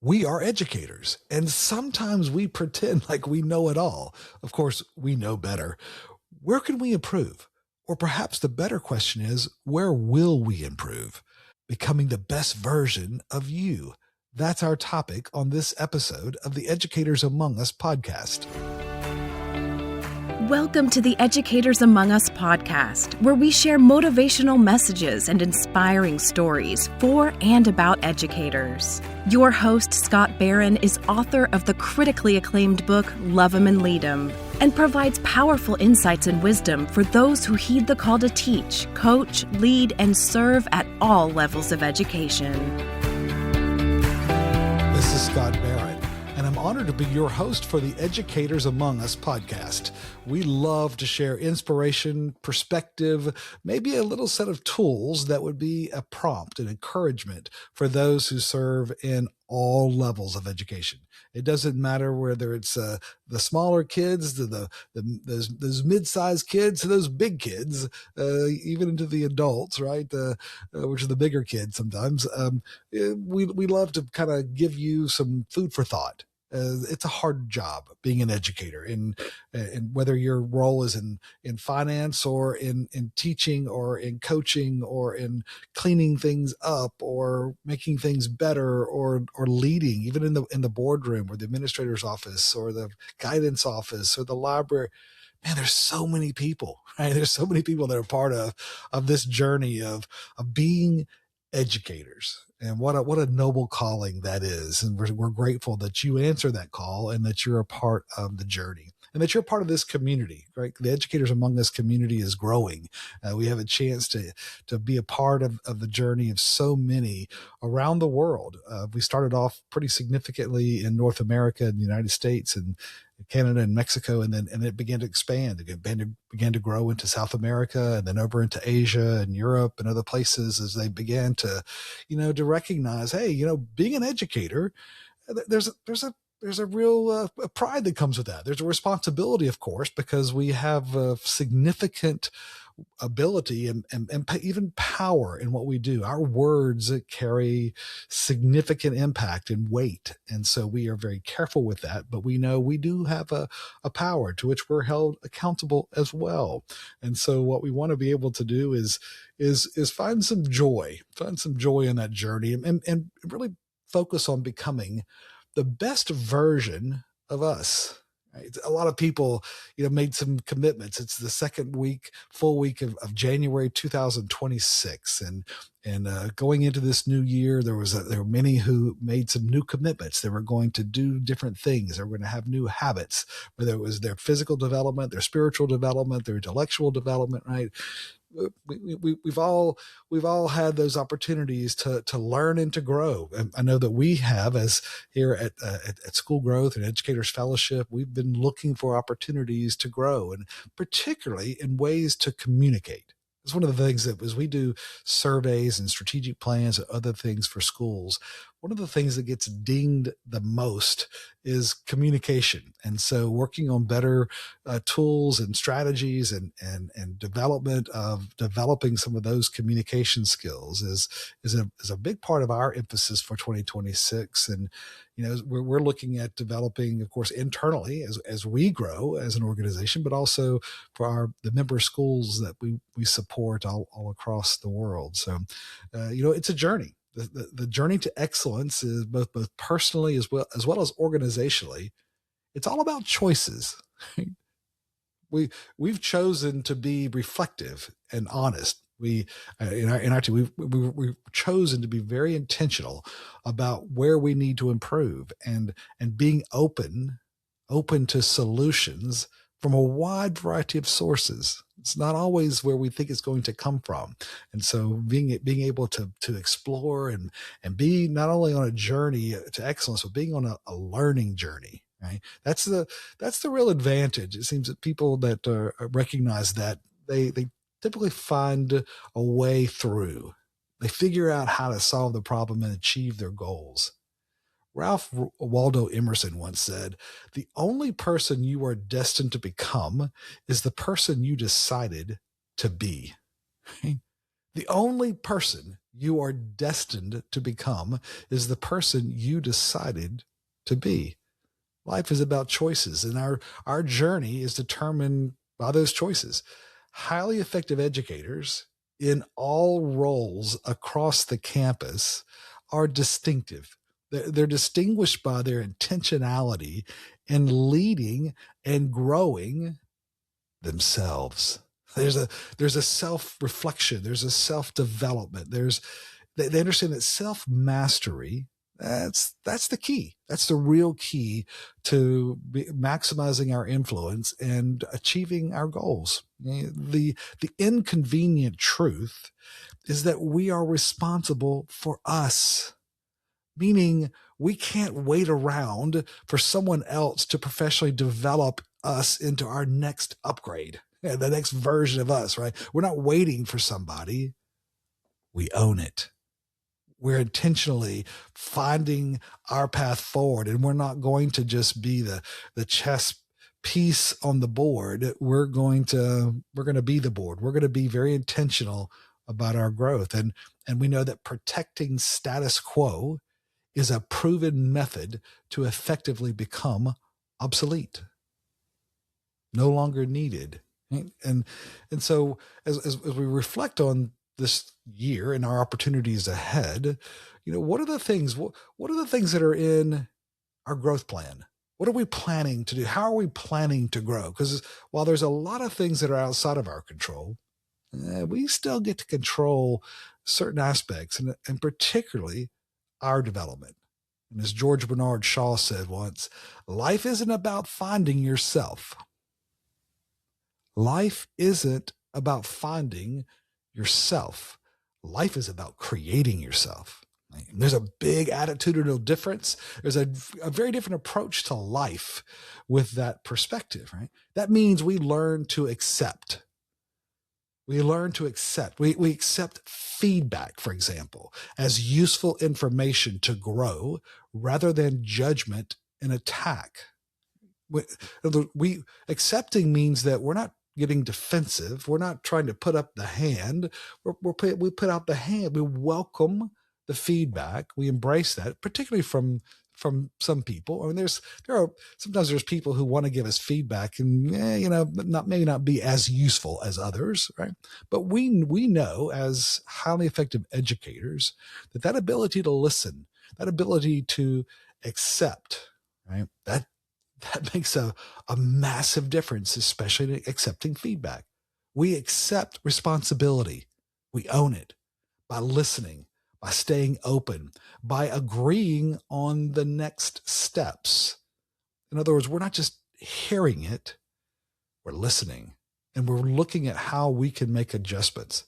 We are educators, and sometimes we pretend like we know it all. Of course, we know better. Where can we improve? Or perhaps the better question is, where will we improve? Becoming the best version of you. That's our topic on this episode of the Educators Among Us podcast. Welcome to the Educators Among Us podcast, where we share motivational messages and inspiring stories for and about educators. Your host, Scott Barron, is author of the critically acclaimed book, Love 'Em and Lead 'Em, and provides powerful insights and wisdom for those who heed the call to teach, coach, lead, and serve at all levels of education. This is Scott Barron, and I'm honored to be your host for the Educators Among Us podcast. We love to share inspiration, perspective, maybe a little set of tools that would be a prompt and encouragement for those who serve in all levels of education. It doesn't matter whether it's the smaller kids, to those mid-sized kids, to those big kids, even into the adults, right? Which are the bigger kids sometimes. We love to kind of give you some food for thought. It's a hard job being an educator, and whether your role is in finance or in teaching or in coaching or in cleaning things up or making things better or leading, even in the boardroom or the administrator's office or the guidance office or the library. Man, there's so many people, right? There's so many people that are part of this journey of being educators. And what a noble calling that is. And we're grateful that you answer that call and that you're a part of the journey and that you're part of this community, right? The Educators Among Us community is growing. We have a chance to be a part of the journey of so many around the world. We started off pretty significantly in North America and the United States and Canada and Mexico, and it began to expand. It began to grow into South America and then over into Asia and Europe and other places as they began to recognize, hey, being an educator, there's a real pride that comes with that. There's a responsibility, of course, because we have a significant ability and even power in what we do. Our words carry significant impact and weight. And so we are very careful with that, but we know we do have a power to which we're held accountable as well. And so what we want to be able to do is find some joy in that journey and really focus on becoming the best version of us. Right? A lot of people, made some commitments. It's the full week of January 2026, and going into this new year, there were many who made some new commitments. They were going to do different things. They were going to have new habits, whether it was their physical development, their spiritual development, their intellectual development. Right? We've all had those opportunities to learn and to grow. And I know that we have, as here at School Growth and Educators Fellowship, we've been looking for opportunities to grow, and particularly in ways to communicate. It's one of the things that as we do surveys and strategic plans and other things for schools, one of the things that gets dinged the most is communication. And so working on better tools and strategies and developing some of those communication skills is a big part of our emphasis for 2026. And we're looking at developing, of course, internally as we grow as an organization, but also for the member schools that we support all across the world. So, it's a journey. The journey to excellence is both personally as well as organizationally. It's all about choices. We've chosen to be reflective and honest. We've chosen to be very intentional about where we need to improve and being open to solutions from a wide variety of sources. It's not always where we think it's going to come from. And so being able to explore and be not only on a journey to excellence, but being on a learning journey. Right? That's the real advantage. It seems that people that recognize that they typically find a way through. They figure out how to solve the problem and achieve their goals. Ralph Waldo Emerson once said, "The only person you are destined to become is the person you decided to be." The only person you are destined to become is the person you decided to be. Life is about choices, and our journey is determined by those choices. Highly effective educators in all roles across the campus are distinctive. They're distinguished by their intentionality in leading and growing themselves. There's a self-reflection. There's a self-development. They understand that self-mastery, that's the key. That's the real key to maximizing our influence and achieving our goals. The inconvenient truth is that we are responsible for us, meaning we can't wait around for someone else to professionally develop us into our next upgrade, the next version of us, right? We're not waiting for somebody. We own it. We're intentionally finding our path forward, and we're not going to just be the chess piece on the board. We're going to be the board. We're going to be very intentional about our growth. And we know that protecting status quo is a proven method to effectively become obsolete, no longer needed. And so as we reflect on this year and our opportunities ahead, what are the things that are in our growth plan? What are we planning to do? How are we planning to grow? Because while there's a lot of things that are outside of our control, we still get to control certain aspects, and particularly our development. And as George Bernard Shaw said once, life isn't about finding yourself. Life isn't about finding yourself. Life is about creating yourself. There's a big attitudinal difference. There's a very different approach to life with that perspective, right? That means we learn to accept. We learn to accept. We accept feedback, for example, as useful information to grow rather than judgment and attack. We accepting means that we're not getting defensive. We're not trying to put up the hand. We put out the hand. We welcome the feedback. We embrace that, particularly from some people. I mean, sometimes there's people who want to give us feedback and maybe not be as useful as others, right? But we know as highly effective educators that ability to listen, that ability to accept, right? That makes a massive difference, especially in accepting feedback. We accept responsibility. We own it by listening, by staying open, by agreeing on the next steps. In other words, we're not just hearing it, we're listening, and we're looking at how we can make adjustments.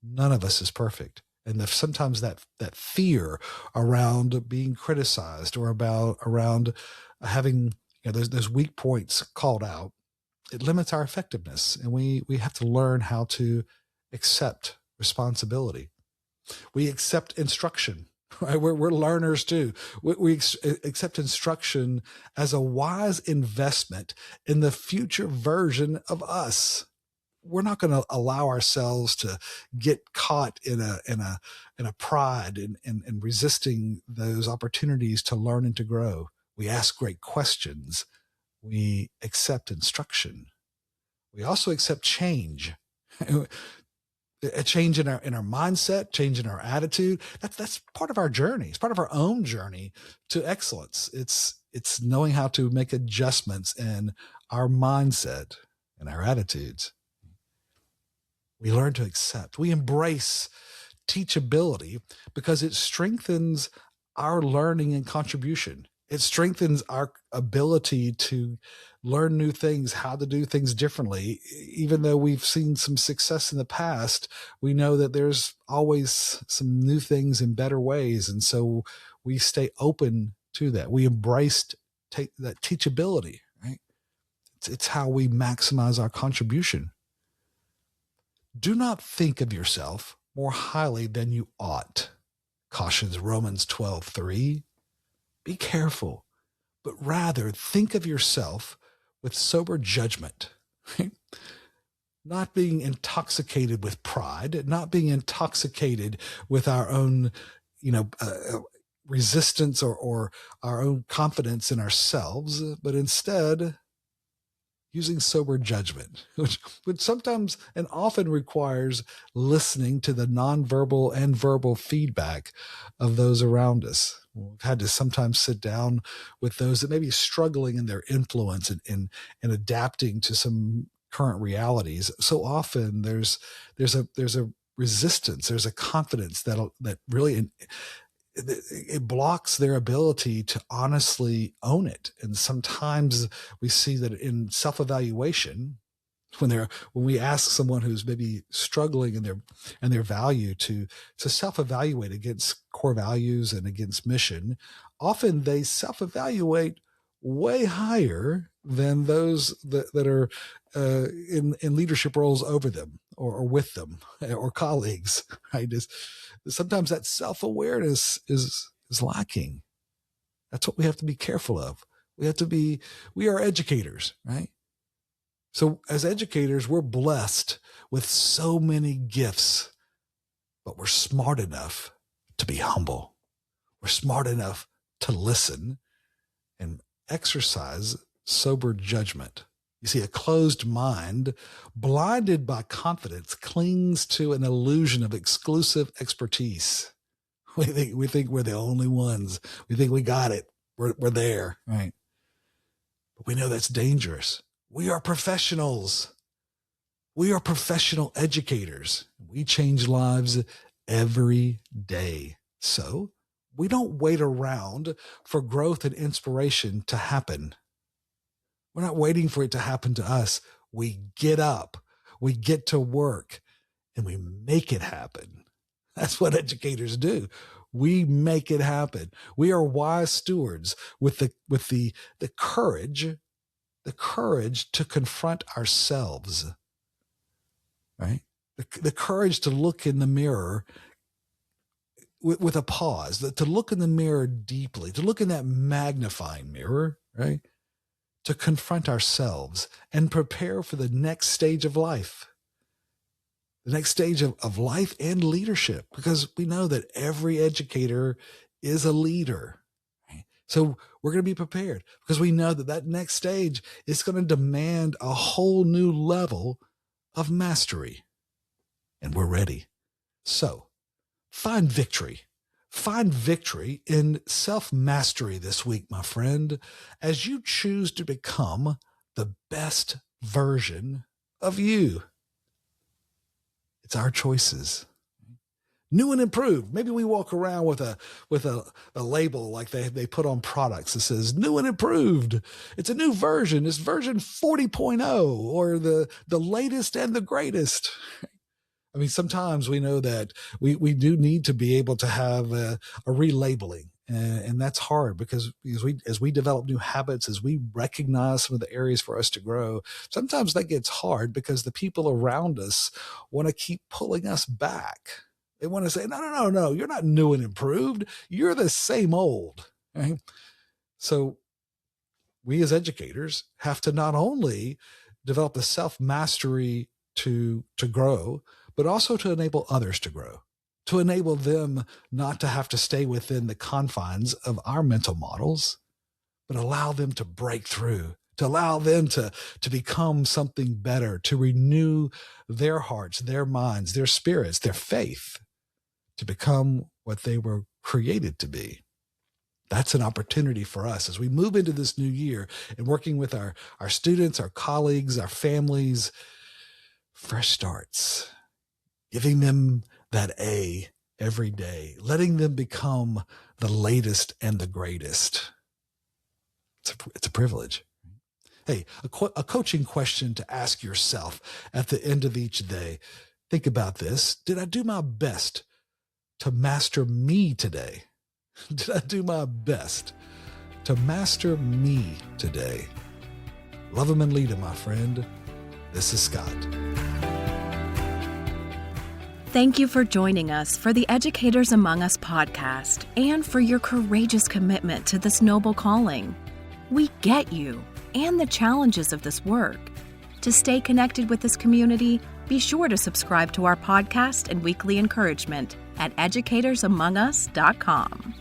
None of us is perfect. And sometimes that fear around being criticized or around having those weak points called out, it limits our effectiveness. And we have to learn how to accept responsibility. We accept instruction, right? We're learners too. We accept instruction as a wise investment in the future version of us. We're not going to allow ourselves to get caught in a pride and resisting those opportunities to learn and to grow. We ask great questions. We accept instruction. We also accept change. A change in our mindset, change in our attitude. That's part of our journey. It's part of our own journey to excellence. It's knowing how to make adjustments in our mindset and our attitudes. We learn to accept. We embrace teachability because it strengthens our learning and contribution. It strengthens our ability to learn new things, how to do things differently. Even though we've seen some success in the past, we know that there's always some new things and better ways. And so we stay open to that. We embrace that teachability, right? It's how we maximize our contribution. Do not think of yourself more highly than you ought, cautions Romans 12:3. Be careful, but rather think of yourself with sober judgment. not being intoxicated with pride, not being intoxicated with our own, resistance or our own confidence in ourselves, but instead using sober judgment, which sometimes and often requires listening to the nonverbal and verbal feedback of those around us. We've had to sometimes sit down with those that may be struggling in their influence and adapting to some current realities. So often there's a resistance, there's a confidence that really it blocks their ability to honestly own it. And sometimes we see that in self-evaluation, when we ask someone who's maybe struggling in their value to self-evaluate against core values and against mission, often they self-evaluate way higher than those that are in leadership roles over them or with them or colleagues, right? Sometimes that self-awareness is lacking. That's what we have to be careful of. We are educators, right? So as educators, we're blessed with so many gifts, but we're smart enough to be humble. We're smart enough to listen and exercise sober judgment. You see, a closed mind, blinded by confidence, clings to an illusion of exclusive expertise. We think we're the only ones. We think we got it. We're there, right? But we know that's dangerous. We are professionals. We are professional educators. We change lives every day. So we don't wait around for growth and inspiration to happen. We're not waiting for it to happen to us. We get up, we get to work, and we make it happen. That's what educators do. We make it happen. We are wise stewards with the courage to confront ourselves, right? The courage to look in the mirror with a pause, to look in the mirror deeply, to look in that magnifying mirror, right? To confront ourselves and prepare for the next stage of life, the next stage of life and leadership, because we know that every educator is a leader. Right? So we're going to be prepared because we know that next stage is going to demand a whole new level of mastery, and we're ready. So find victory. Find victory in self-mastery this week, my friend, as you choose to become the best version of you. It's our choices. New and improved. Maybe we walk around with a label like they put on products that says new and improved. It's a new version. It's version 40.0 or the latest and the greatest. I mean, sometimes we know that we do need to be able to have a relabeling, and that's hard because as we develop new habits, as we recognize some of the areas for us to grow, sometimes that gets hard because the people around us want to keep pulling us back. They want to say, no, you're not new and improved. You're the same old. Right? So we as educators have to not only develop the self-mastery to grow, but also to enable others to grow, to enable them not to have to stay within the confines of our mental models, but allow them to break through, to allow them to become something better, to renew their hearts, their minds, their spirits, their faith, to become what they were created to be. That's an opportunity for us as we move into this new year and working with our students, our colleagues, our families, fresh starts. Giving them that A every day, letting them become the latest and the greatest. It's a privilege. Hey, a coaching question to ask yourself at the end of each day. Think about this. Did I do my best to master me today? Did I do my best to master me today? Love him and lead him, my friend. This is Scott. Thank you for joining us for the Educators Among Us podcast and for your courageous commitment to this noble calling. We get you and the challenges of this work. To stay connected with this community, be sure to subscribe to our podcast and weekly encouragement at educatorsamongus.com.